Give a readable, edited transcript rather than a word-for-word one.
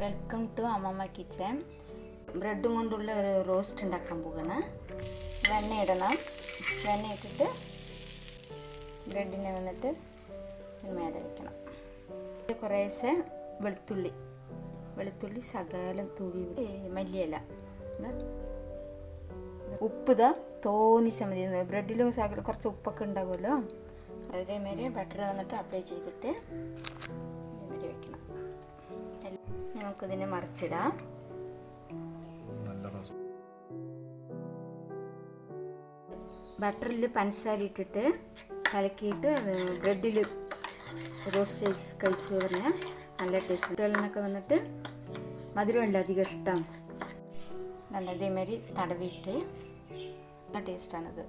Welcome to അമ്മമ്മ kitchen. ബ്രെഡും കൊണ്ടുള്ള ഒരു റോസ്റ്റ് ഉണ്ടാക്കാൻ പോകണം. വെണ്ണ ഇടണം. വെണ്ണ ഇട്ടിട്ട് ബ്രെഡിനെ വന്നിട്ട് മേലെ വയ്ക്കണം. കുറേശ്ശെ വെളുത്തുള്ളി ശകലം തൂവി മല്ലിയില, ഉപ്പ് തോന്നിച്ചാൽ മതി. ബ്രെഡിലും ശകലം കുറച്ച് ഉപ്പൊക്കെ ഉണ്ടാകുമല്ലോ. അതേമാതിരി ബട്ടർ വന്നിട്ട് അപ്ലൈ ചെയ്തിട്ട് ഇതേമാതിരി വെക്കണം. നമുക്കിതിനെ മറിച്ചിടാം. ബട്ടറിൽ പഞ്ചസാര ഇട്ടിട്ട് കലക്കിയിട്ട് ബ്രെഡിൽ റോസ്റ്റ് ചെയ്ത് കഴിച്ചു പറഞ്ഞാൽ നല്ല ടേസ്റ്റ്. കുട്ടികളിനൊക്കെ വന്നിട്ട് മധുരമല്ല അധികം ഇഷ്ടം. നല്ല ഇതേമാതിരി തടവിയിട്ട് നല്ല ടേസ്റ്റാണിത്.